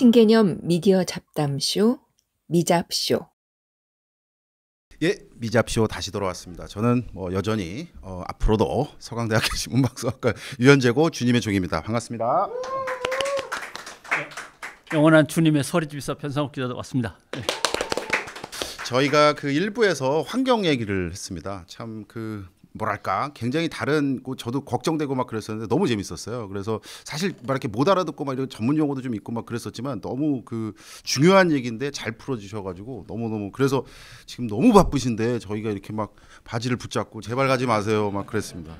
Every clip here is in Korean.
신개념 미디어 잡담쇼 미잡쇼. 예, 미잡쇼 다시 돌아왔습니다. 저는 여전히 앞으로도 서강대학교 신문방송학과 유현재고 주님의 종입니다. 반갑습니다. 영원한 주님의 서리집사 변상욱 기자도 왔습니다. 네. 저희가 그 일부에서 환경 얘기를 했습니다. 참 뭐랄까 굉장히 다른 저도 걱정되고 막 그랬었는데 너무 재밌었어요. 그래서 사실 막 이렇게 못 알아듣고 막 이런 전문 용어도 좀 있고 막 그랬었지만 너무 중요한 얘기인데 잘 풀어주셔가지고 너무 그래서 지금 너무 바쁘신데 저희가 이렇게 막 바지를 붙잡고 제발 가지 마세요 막 그랬습니다.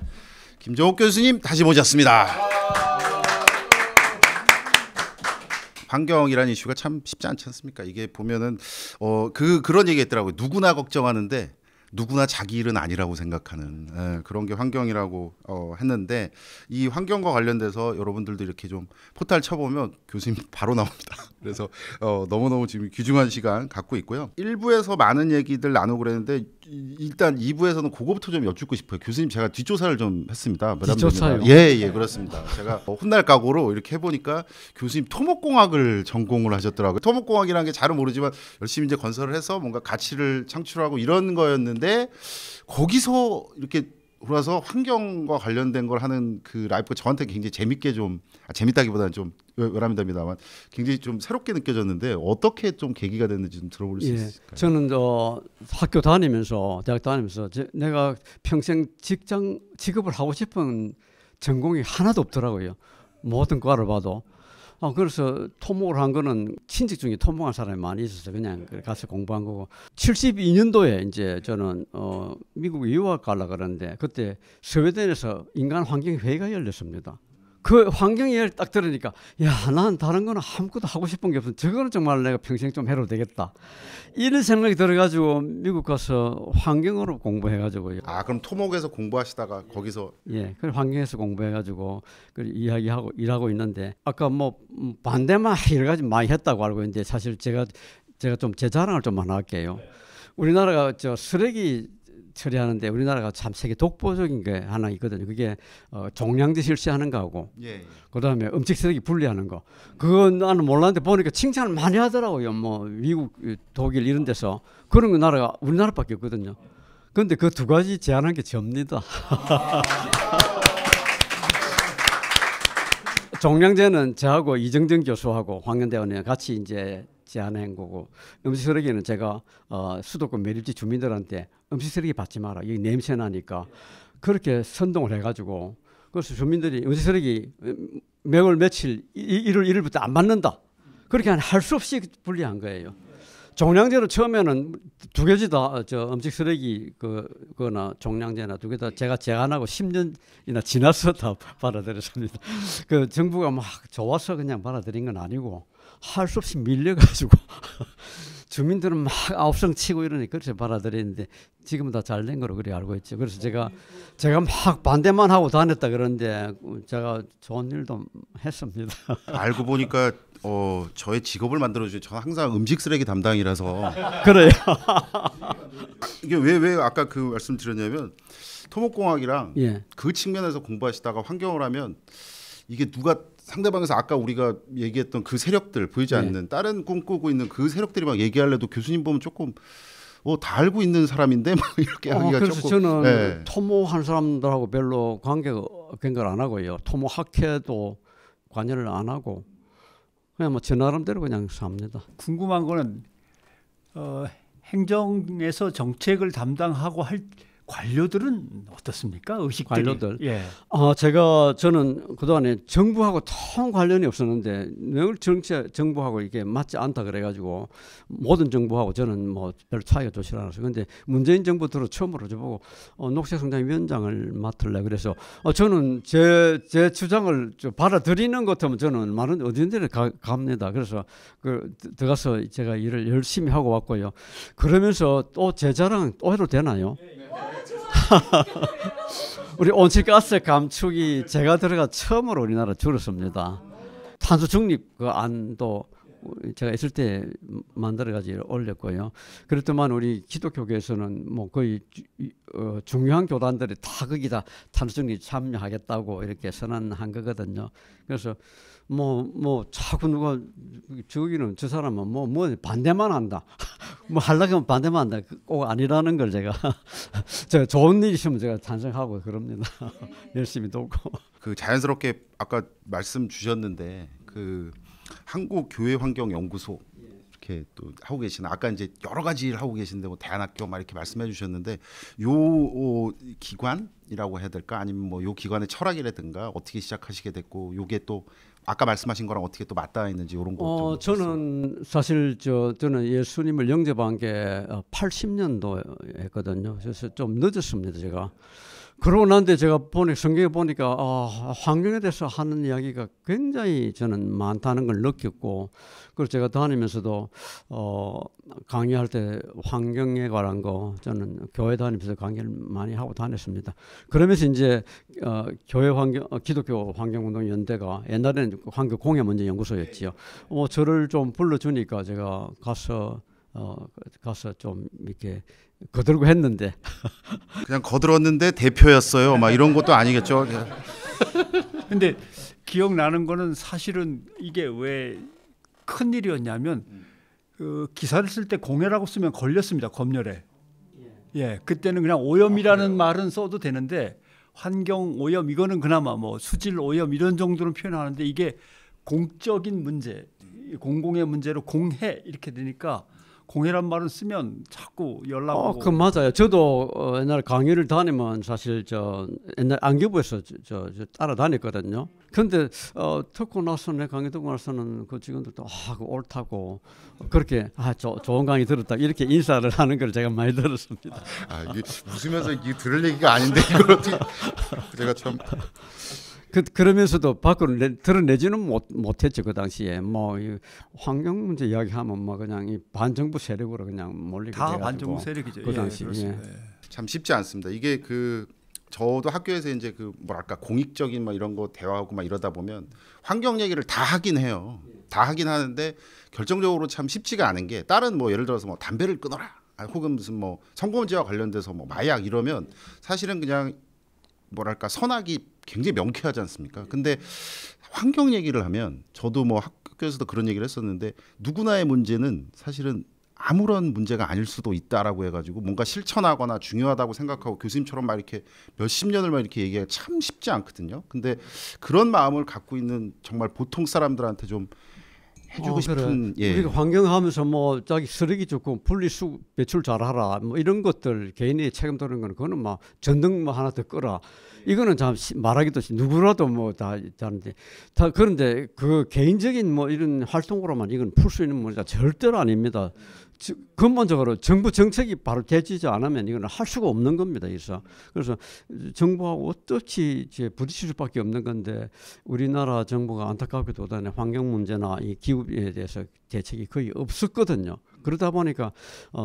김정옥 교수님 다시 모셨습니다. 환경이라는 이슈가 참 쉽지 않지 않습니까? 이게 보면은 그런 얘기했더라고요. 누구나 걱정하는데 누구나 자기 일은 아니라고 생각하는 그런 게 환경이라고 했는데 이 환경과 관련돼서 여러분들도 이렇게 좀 포탈 쳐보면 교수님 바로 나옵니다. 그래서 너무너무 지금 귀중한 시간 갖고 있고요. 1부에서 많은 얘기들 나누고 그랬는데 일단 2부에서는 그거부터 좀 여쭙고 싶어요. 교수님 제가 뒷조사를 좀 했습니다. 뒷조사요? 예, 그렇습니다. 제가 혼날 각오로 이렇게 해보니까 교수님 토목공학을 전공을 하셨더라고요. 토목공학이라는 게 잘은 모르지만 열심히 이제 건설을 해서 뭔가 가치를 창출하고 이런 거였는데 거기서 이렇게 돌아서 환경과 관련된 걸 하는 그 라이프가 저한테 굉장히 재밌게 재밌다기보다는 좀 외람됩니다만 굉장히 좀 새롭게 느껴졌는데 어떻게 좀 계기가 됐는지 좀 들어볼 수 있을까요? 저는 학교 다니면서 대학 다니면서 내가 평생 직업을 하고 싶은 전공이 하나도 없더라고요. 모든 과를 봐도. 그래서 토목을 한 거는 친척 중에 토목한 사람이 많이 있어서 그냥 가서 공부한 거고 72년도에 이제 저는 미국에 유학 가려고 그러는데 그때 스웨덴에서 인간 환경 회의가 열렸습니다. 그 환경 얘기를 딱 들으니까 난 다른 거는 아무것도 하고 싶은 게 없어. 저거는 정말 내가 평생 좀 해도 되겠다. 이런 생각이 들어가지고 미국 가서 환경으로 공부해가지고요. 그럼 토목에서 공부하시다가 거기서 그 환경에서 공부해가지고 이야기하고 일하고 있는데 아까 반대만 여러 가지 많이 했다고 알고 있는데 사실 제가 좀 제 자랑을 좀 하나 할게요. 우리나라가 쓰레기 처리하는데 우리나라가 참 세계 독보적인 게 하나 있거든요. 그게 종량제 실시하는 거하고 그다음에 음식 쓰레기 분리하는 거. 그건 나는 몰랐는데 보니까 칭찬을 많이 하더라고요. 미국, 독일 이런 데서 그런 거 나라가 우리나라밖에 없거든요. 그런데 그 두 가지 제안한 게 접니다. 종량제는 저하고 이정정 교수하고 황현대원이 같이 이제 제안한 거고 음식 쓰레기는 제가 수도권 매립지 주민들한테 음식 쓰레기 받지 마라. 여기 냄새 나니까 그렇게 선동을 해가지고 그래서 주민들이 음식 쓰레기 매월 며칠 1월 1일부터 안 받는다. 그렇게 할 수 없이 분리한 거예요. 종량제로 처음에는 두 개지 다 음식 쓰레기 그거나 종량제나 두 개 다 제가 제안하고 10년이나 지나서 다 받아들였습니다. 그 정부가 막 좋아서 그냥 받아들인 건 아니고 할 수 없이 밀려가지고 주민들은 막 아우성 치고 이러니 그래서 받아들였는데 지금은 다 잘 된 거로 그렇게 알고 있죠. 그래서 제가 막 반대만 하고 다녔다 그러는데 제가 좋은 일도 했습니다. 알고 보니까 저의 직업을 만들어주신 저는 항상 음식 쓰레기 담당이라서 그래요. 이게 왜 아까 그 말씀 드렸냐면 토목공학이랑 그 측면에서 공부하시다가 환경을 하면 이게 누가 상대방에서 아까 우리가 얘기했던 그 세력들 보이지 않는 다른 꿈꾸고 있는 그 세력들이 막 얘기하려도 교수님 보면 조금 다 알고 있는 사람인데 막 이렇게 하기가 그래서 조금 저는 토목한 사람들하고 별로 관계를 안 하고요. 토목학회도 관여를 안 하고 그냥 제 나름대로 그냥 삽니다. 궁금한 거는 행정에서 정책을 담당하고 할 관료들은 어떻습니까? 의식들이. 관료들. 저는 그동안에 정부하고 통 관련이 없었는데 늘 정부하고 이게 맞지 않다 그래가지고 모든 정부하고 저는 별 차이가 좋지 않았어요. 그런데 문재인 정부 들어 처음으로 저보고 녹색성장위원장을 맡을래 그래서 저는 제 주장을 받아들이는 것 같으면 저는 많은 어딘데를 갑니다. 그래서 들어가서 제가 일을 열심히 하고 왔고요. 그러면서 또 제 자랑 또 해도 되나요? 우리 온실가스 감축이 제가 들어가 처음으로 우리나라 줄었습니다. 탄소 중립 그 안도 제가 있을 때 만들어가지고 올렸고요. 그렇지만 우리 기독교계에서는 거의 중요한 교단들이 다 거기다 탄소 중립 참여하겠다고 이렇게 선언한 거거든요. 그래서 자꾸 누가 저기는 저 사람은 뭐 반대만 한다. 뭐 하려고 하면 반대만 한다. 꼭 아니라는 걸 제가 제가 좋은 일 있으면 제가 찬성하고 그럽니다. 열심히 돕고. 그 자연스럽게 아까 말씀 주셨는데 그 한국교회환경연구소 이렇게 또 하고 계시는 아까 이제 여러 가지 일 하고 계신데 뭐 대안학교 막 이렇게 말씀해 주셨는데 요 기관이라고 해야 될까 아니면 뭐 요 기관의 철학이라든가 어떻게 시작하시게 됐고 요게 또 아까 말씀하신 거랑 어떻게 또 맞닿아 있는지 이런 거 좀. 저는 사실 저는 예수님을 영접한 게 80년도 했거든요. 그래서 좀 늦었습니다, 제가. 그러고 난데 제가 성경에 보니까 환경에 대해서 하는 이야기가 굉장히 저는 많다는 걸 느꼈고, 그래서 제가 다니면서도 강의할 때 환경에 관한 거 저는 교회 다니면서 강의를 많이 하고 다녔습니다. 그러면서 이제 교회 환경 기독교 환경운동 연대가 옛날에는 환경 공예 문제 연구소였지요. 저를 좀 불러주니까 제가 가서 좀 이렇게 거들고 했는데 그냥 거들었는데 대표였어요. 막 이런 것도 아니겠죠. 근데 기억나는 거는 사실은 이게 왜 큰일이었냐면 그 기사를 쓸 때 공해라고 쓰면 걸렸습니다. 검열에. 예, 그때는 그냥 오염이라는 말은 써도 되는데 환경 오염 이거는 그나마 뭐 수질 오염 이런 정도는 표현하는데 이게 공적인 문제, 공공의 문제로 공해 이렇게 되니까 공해란 말을 쓰면 자꾸 연락 오고. 그 맞아요. 저도 옛날 강의를 다니면 사실 저 옛날 안교부에서 저 따라다녔거든요. 근데 듣고 나서 내 강의 듣고 나서는 그 직원들도 그 옳다고 그렇게 좋은 강의 들었다 이렇게 인사를 하는 걸 제가 많이 들었습니다. 이게 웃으면서 이게 들을 얘기가 아닌데 이걸 어떻게 제가 참. 그러면서도 밖으로 드러내지는 못했죠. 그 당시에 뭐 환경 문제 이야기하면 뭐 그냥 이 반정부 세력으로 그냥 몰리게 다 돼가지고 반정부 세력이죠. 그 당시 참 쉽지 않습니다. 이게 저도 학교에서 이제 뭐랄까 공익적인 막 이런 거 대화하고 막 이러다 보면 환경 얘기를 다 하긴 해요. 다 하긴 하는데 결정적으로 참 쉽지가 않은 게 다른 뭐 예를 들어서 뭐 담배를 끊어라 혹은 무슨 뭐 성범죄와 관련돼서 뭐 마약 이러면 사실은 그냥 뭐랄까 선악이 굉장히 명쾌하지 않습니까? 근데 환경 얘기를 하면 저도 뭐 학교에서도 그런 얘기를 했었는데 누구나의 문제는 사실은 아무런 문제가 아닐 수도 있다라고 해가지고 뭔가 실천하거나 중요하다고 생각하고 교수님처럼 막 이렇게 몇십 년을 막 이렇게 얘기하기 참 쉽지 않거든요. 근데 그런 마음을 갖고 있는 정말 보통 사람들한테 좀 해주고 싶은. 그래. 우리가 환경하면서 뭐 자기 쓰레기 줍고 분리수 배출 잘하라 뭐 이런 것들 개인이 책임지는 거는 그거는 막 전등 뭐 하나 더 끄라 이거는 참 말하기도 누구라도 뭐 다 하는데 그런데 그 개인적인 뭐 이런 활동으로만 이건 풀 수 있는 문제가 절대로 아닙니다. 근본적으로 정부 정책이 바로 되지 않으면 이건 할 수가 없는 겁니다. 그래서 정부하고 어떻게 이제 부딪힐 수밖에 없는 건데 우리나라 정부가 안타깝게도 환경 문제나 이 기후에 대해서 대책이 거의 없었거든요. 그러다 보니까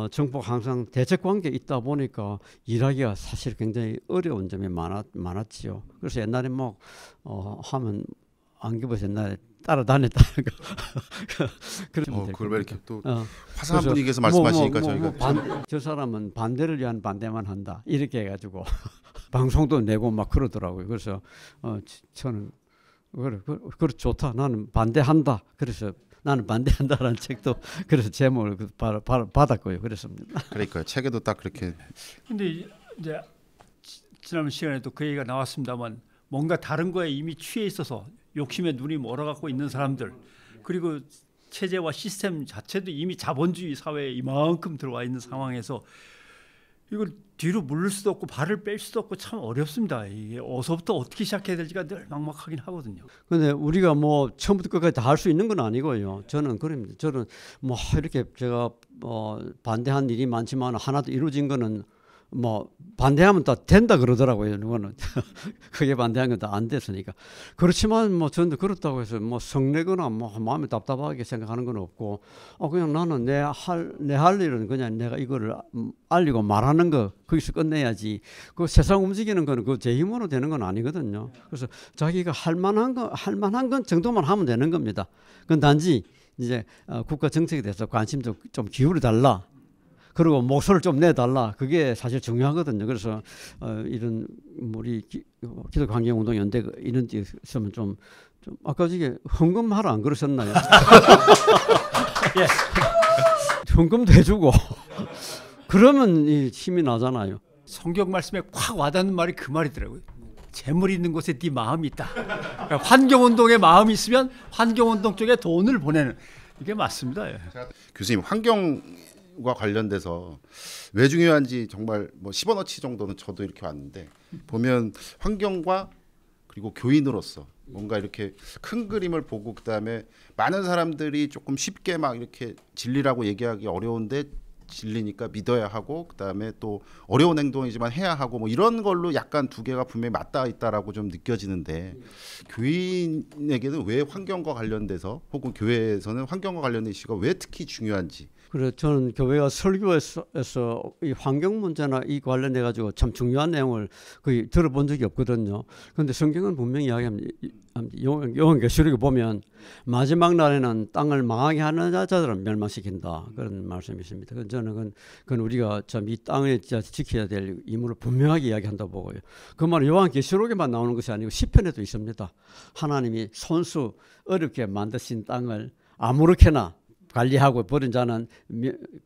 정부가 항상 대책 관계에 있다 보니까 일하기가 사실 굉장히 어려운 점이 많았지요. 그래서 옛날에 뭐 하면 안기부에서 옛날에 따라다녔다는 거. 그걸 왜 이렇게 또 화사한 분위기에서 말씀하시니까 저희가 저 사람은 반대를 위한 반대만 한다 이렇게 해가지고 방송도 내고 막 그러더라고요. 그래서 저는 그래 좋다. 나는 반대한다. 그래서 나는 반대한다라는 책도 그래서 제목을 받았고요. 그랬습니다. 그러니까요. 책에도 딱 그렇게. 근데 이제 지난 시간에도 그 얘기가 나왔습니다만 뭔가 다른 거에 이미 취해 있어서 욕심에 눈이 멀어갖고 있는 사람들 그리고 체제와 시스템 자체도 이미 자본주의 사회에 이만큼 들어와 있는 상황에서 이걸 뒤로 물을 수도 없고 발을 뺄 수도 없고 참 어렵습니다. 이게 어디서부터 어떻게 시작해야 될지가 늘 막막하긴 하거든요. 그런데 우리가 뭐 처음부터 끝까지 다 할 수 있는 건 아니고요. 저는 그럽니다. 저는 뭐 이렇게 제가 반대한 일이 많지만 하나도 이루어진 거는 뭐 반대하면 다 된다 그러더라고요. 누구는 그게 반대한 건 다 안 됐으니까. 그렇지만 뭐 저는 그렇다고 해서 뭐 성내거나 뭐 마음이 답답하게 생각하는 건 없고 그냥 나는 내 할 일은 그냥 내가 이거를 알리고 말하는 거 거기서 끝내야지. 그 세상 움직이는 거는 그 제 힘으로 되는 건 아니거든요. 그래서 자기가 할 만한 건 정도만 하면 되는 겁니다. 그건 단지 이제 국가 정책에 대해서 관심 좀 기울여 달라. 그리고 목소리를 좀 내달라. 그게 사실 중요하거든요. 그래서 이런 우리 기독환경운동 연대 이런 데 있으면 좀 좀 아까 저게 헌금하라 안 그러셨나요? 예. 헌금도 해주고 그러면 이 힘이 나잖아요. 성경 말씀에 확 와닿는 말이 그 말이더라고요. 재물이 있는 곳에 네 마음이 있다. 그러니까 환경운동에 마음이 있으면 환경운동 쪽에 돈을 보내는 이게 맞습니다. 예. 교수님 환경과 관련돼서 왜 중요한지 정말 뭐 집어넣기 정도는 저도 이렇게 왔는데 보면 환경과 그리고 교인으로서 뭔가 이렇게 큰 그림을 보고 그다음에 많은 사람들이 조금 쉽게 막 이렇게 진리라고 얘기하기 어려운데 진리니까 믿어야 하고 그다음에 또 어려운 행동이지만 해야 하고 뭐 이런 걸로 약간 두 개가 분명히 맞닿아 있다라고 좀 느껴지는데 교인에게는 왜 환경과 관련돼서 혹은 교회에서는 환경과 관련된 이슈가 왜 특히 중요한지. 그래 저는 교회가 설교에서 이 환경 문제나 이 관련해 가지고 참 중요한 내용을 거의 들어본 적이 없거든요. 그런데 성경은 분명히 이야기합니다. 요한계시록에 보면 마지막 날에는 땅을 망하게 하는 자들은 멸망시킨다 그런 말씀이 있습니다. 저는 그건 우리가 참 이 땅을 지켜야 될 임무를 분명하게 이야기한다고 보고요. 그 말은 요한계시록에만 나오는 것이 아니고 시편에도 있습니다. 하나님이 손수 어렵게 만드신 땅을 아무렇게나 관리하고 버린 자는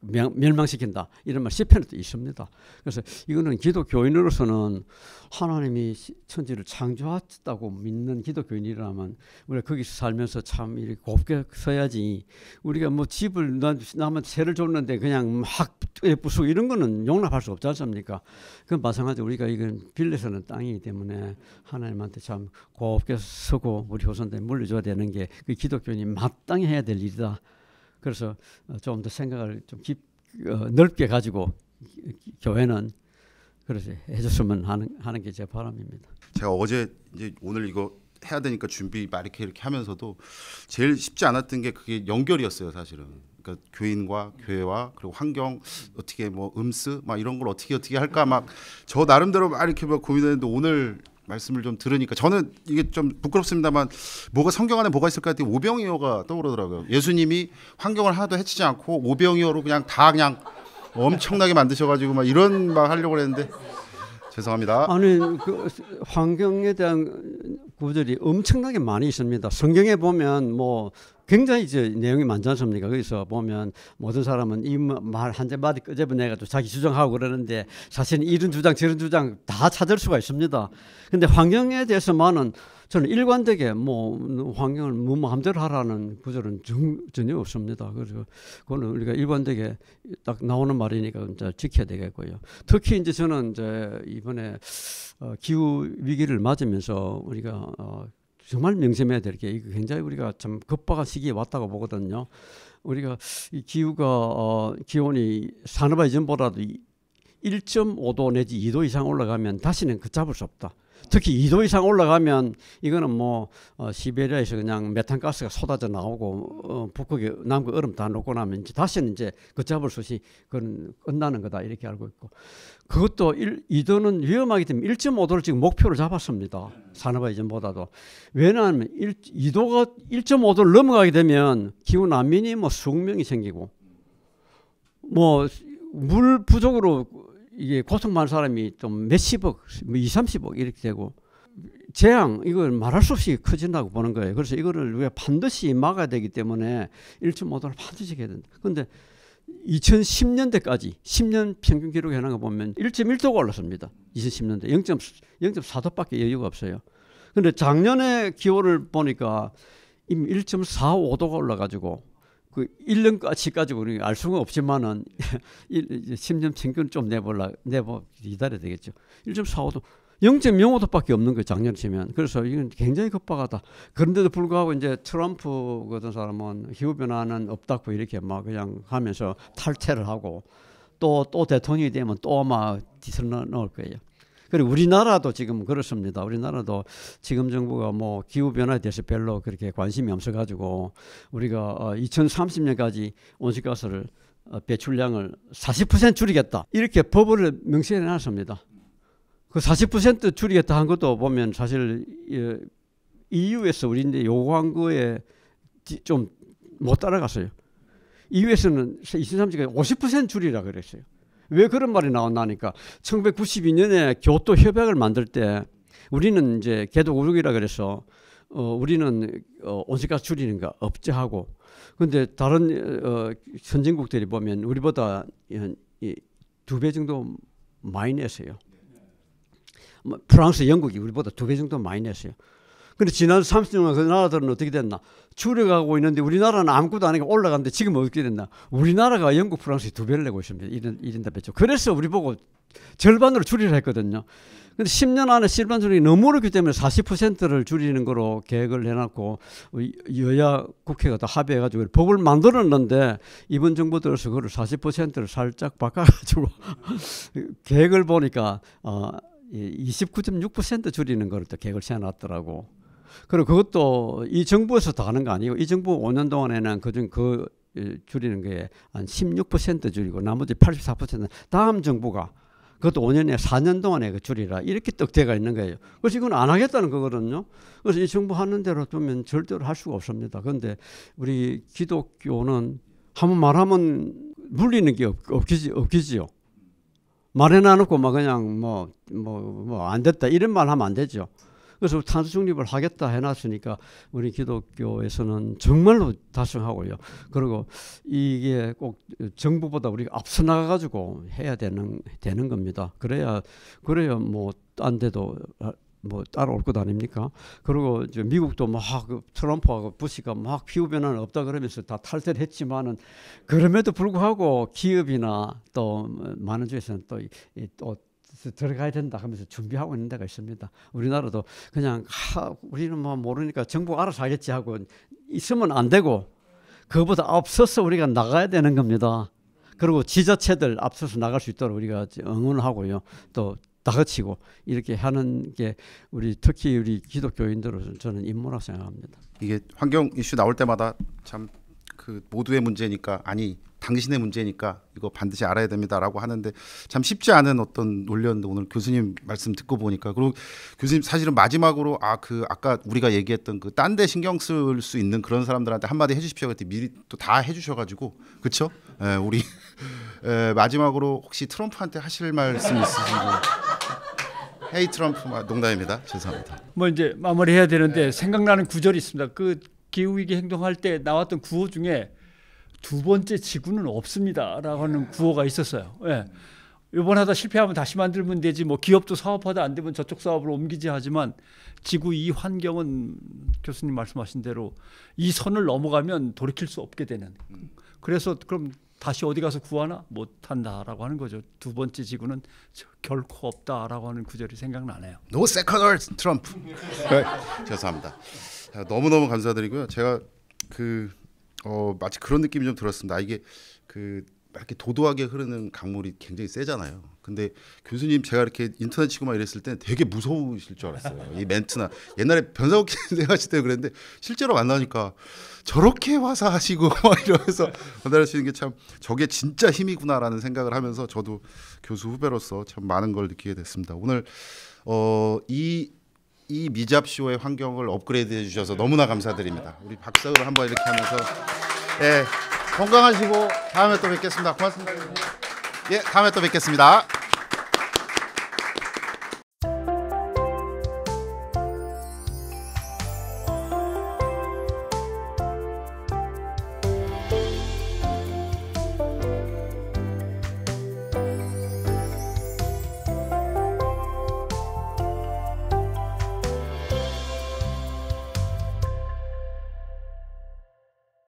멸망시킨다. 이런 말 시편에도 있습니다. 그래서 이거는 기독교인으로서는 하나님이 천지를 창조했다고 믿는 기독교인이라면 우리가 거기서 살면서 참 이렇게 곱게 서야지. 우리가 뭐 집을 남한테 세를 줬는데 그냥 막 부수고 이런 거는 용납할 수 없지 않습니까? 그건 마찬가지로 우리가 이건 빌려서는 땅이기 때문에 하나님한테 참 곱게 서고 우리 후손들 물려줘야 되는 게 그 기독교인이 마땅히 해야 될 일이다. 그래서 좀 더 생각을 좀 넓게 가지고 교회는 그래서 해줬으면 하는 게 제 바람입니다. 제가 어제 이제 오늘 이거 해야 되니까 준비 막 이렇게 하면서도 제일 쉽지 않았던 게 그게 연결이었어요, 사실은. 그러니까 교인과 교회와 그리고 환경 어떻게 뭐 음스 막 이런 걸 어떻게 할까 막 저 나름대로 막 이렇게 막 고민했는데 오늘 말씀을 좀 들으니까 저는 이게 좀 부끄럽습니다만 뭐가 성경 안에 뭐가 있을까 했더니 오병이어가 떠오르더라고요. 예수님이 환경을 하나도 해치지 않고 오병이어로 그냥 다 그냥 엄청나게 만드셔가지고 막 이런 막 하려고 했는데 죄송합니다. 아니 그 환경에 대한 구절이 엄청나게 많이 있습니다. 성경에 보면 뭐 굉장히 이제 내용이 많지 않습니까? 거기서 보면 모든 사람은 이 말 한 마디 끄집어내가지고 자기 주장하고 그러는데 사실은 이런 주장 저런 주장 다 찾을 수가 있습니다. 근데 환경에 대해서만은 저는 일관되게 뭐 환경을 뭐 마음대로 하라는 구절은 전혀 없습니다. 그래서 그거는 우리가 일관되게 딱 나오는 말이니까 이제 지켜야 되겠고요. 특히 이제 저는 이제 이번에 기후 위기를 맞으면서 우리가 정말 명심해야 될 게 이거 굉장히 우리가 참 급박한 시기에 왔다고 보거든요. 우리가 이 기후가 기온이 산업화 이전보다도 1.5도 내지 2도 이상 올라가면 다시는 걷잡을 수 없다. 특히 2도 이상 올라가면 이거는 뭐 시베리아에서 그냥 메탄가스가 쏟아져 나오고 북극의 남극 얼음 다 녹고 나면 이제 다시는 이제 걷잡을 수 없이 그건 끝나는 거다 이렇게 알고 있고 그것도 2도는 위험하기 때문에 1.5도를 지금 목표를 잡았습니다. 산업화 이전보다도. 왜냐하면 2도가 1.5도를 넘어가게 되면 기후 난민이 뭐 수억 명이 생기고 뭐 물 부족으로 이게 고통받는 사람이 좀 몇십억, 뭐 2, 30억 이렇게 되고 재앙 이걸 말할 수 없이 커진다고 보는 거예요. 그래서 이거를 우리가 반드시 막아야 되기 때문에 1.5도를 반드시 해야 된다. 그런데 2010년대까지 10년 평균 기록 해놓은 거 보면 1.1도가 올랐습니다. 2010년대 0.4도밖에 여유가 없어요. 그런데 작년에 기온을 보니까 이미 1.45도가 올라가지고 그 1년까지 가지고 우리가 알 수가 없지만은 10년 평균 좀 기다려야 되겠죠. 1.45도, 0.05도밖에 없는 거예요. 작년에 치면. 그래서 이건 굉장히 급박하다. 그런데도 불구하고 이제 트럼프 같은 사람은 기후 변화는 없다고 이렇게 막 그냥 하면서 탈퇴를 하고 또 대통령이 되면 또 막 뒤틀어 넣을 거예요. 그리고 우리나라도 지금 그렇습니다. 우리나라도 지금 정부가 뭐 기후 변화에 대해서 별로 그렇게 관심이 없어가지고 우리가 2030년까지 온실가스를 배출량을 40% 줄이겠다 이렇게 법을 명시해 놨습니다. 그 40% 줄이겠다 한 것도 보면 사실 EU에서 우리인데 요구한 거에 좀 못 따라갔어요. EU에서는 2030까지 50% 줄이라 그랬어요. 왜 그런 말이 나온다니까 1992년에 교토 협약을 만들 때 우리는 이제 개도 5국이라 그래서 우리는 온실가스 줄이는 거 업자하고 근데 다른 선진국들이 보면 우리보다 2배 정도 많이 냈어요. 프랑스, 영국이 우리보다 2배 정도 많이 냈어요. 근데 지난 30년간 그 나라들은 어떻게 됐나? 줄여가고 있는데 우리나라는 아무것도 안 하고 올라갔는데 지금 어떻게 됐나? 우리나라가 영국, 프랑스 2배를 내고 있습니다. 1인당 배출. 그래서 우리 보고 절반으로 줄이라 했거든요. 근데 10년 안에 절반 줄이기 너무 어렵기 때문에 40%를 줄이는 거로 계획을 해놨고 여야 국회가 다 합의해가지고 법을 만들었는데 이번 정부 들어서 그걸 40%를 살짝 바꿔가지고 계획을 보니까 29.6% 줄이는 거를 또 계획을 세워놨더라고. 그리고 그것도 이 정부에서 다 하는 거 아니고 이 정부 5년 동안에는 그중 줄이는 게 한 16% 줄이고 나머지 84%는 다음 정부가 그것도 5년에 4년 동안에 줄이라 이렇게 떡대가 있는 거예요. 그래서 이건 안 하겠다는 거거든요. 그래서 이 정부 하는 대로 두면 절대로 할 수가 없습니다. 그런데 우리 기독교는 한번 말하면 물리는 게 없기지요. 말해놔놓고 막 그냥 뭐 안 됐다 이런 말 하면 안 되죠. 그래서 탄소 중립을 하겠다 해놨으니까 우리 기독교에서는 정말로 달성하고요. 그리고 이게 꼭 정부보다 우리가 앞서 나가가지고 해야 되는 겁니다. 그래야 뭐 딴 데도 뭐 따라올 것 아닙니까? 그리고 이제 미국도 막 트럼프하고 부시가 막 기후 변화는 없다 그러면서 다 탈퇴를 했지만은 그럼에도 불구하고 기업이나 또 많은 주에서는 또 들어가야 된다 하면서 준비하고 있는 데가 있습니다. 우리나라도 그냥 우리는 뭐 모르니까 정부가 알아서 하겠지 하고 있으면 안 되고 그거보다 앞서서 우리가 나가야 되는 겁니다. 그리고 지자체들 앞서서 나갈 수 있도록 우리가 응원하고요. 또 다그치고 이렇게 하는 게 특히 우리 기독교인들로서는 저는 임무라고 생각합니다. 이게 환경 이슈 나올 때마다 참 그 모두의 문제니까 당신의 문제니까 이거 반드시 알아야 됩니다라고 하는데 참 쉽지 않은 어떤 논리였는데 오늘 교수님 말씀 듣고 보니까 그리고 교수님 사실은 마지막으로 아까 우리가 얘기했던 그 딴 데 신경 쓸 수 있는 그런 사람들한테 한마디 해주십시오 그랬더니 미리 또 다 해주셔가지고 그렇죠? 우리 마지막으로 혹시 트럼프한테 하실 말씀 있으신지? 헤이 트럼프 농담입니다. 죄송합니다. 뭐 이제 마무리해야 되는데 생각나는 구절이 있습니다. 그 기후위기 행동할 때 나왔던 구호 중에 두 번째 지구는 없습니다라고 하는 구호가 있었어요. 예. 이번 하다 실패하면 다시 만들면 되지 뭐 기업도 사업하다 안 되면 저쪽 사업으로 옮기지 하지만 지구 이 환경은 교수님 말씀하신 대로 이 선을 넘어가면 돌이킬 수 없게 되는. 그래서 그럼 다시 어디 가서 구하나 못한다라고 하는 거죠. 두 번째 지구는 결코 없다라고 하는 구절이 생각나네요. No second Earth, 트럼프. 죄송합니다. 너무너무 감사드리고요. 제가 마치 그런 느낌이 좀 들었습니다. 이게 이렇게 도도하게 흐르는 강물이 굉장히 세잖아요. 근데 교수님 제가 이렇게 인터넷 치고 막 이랬을 때 되게 무서우실 줄 알았어요. 이 멘트나 옛날에 변상욱 생각하실 때 그랬는데 실제로 만나니까 저렇게 화사하시고 막 이러면서 전달하시는 게 참 저게 진짜 힘이구나라는 생각을 하면서 저도 교수 후배로서 참 많은 걸 느끼게 됐습니다. 오늘 이 미잡쇼의 환경을 업그레이드 해주셔서 너무나 감사드립니다. 우리 박수를 한번 이렇게 하면서 건강하시고 다음에 또 뵙겠습니다. 고맙습니다. 다음에 또 뵙겠습니다.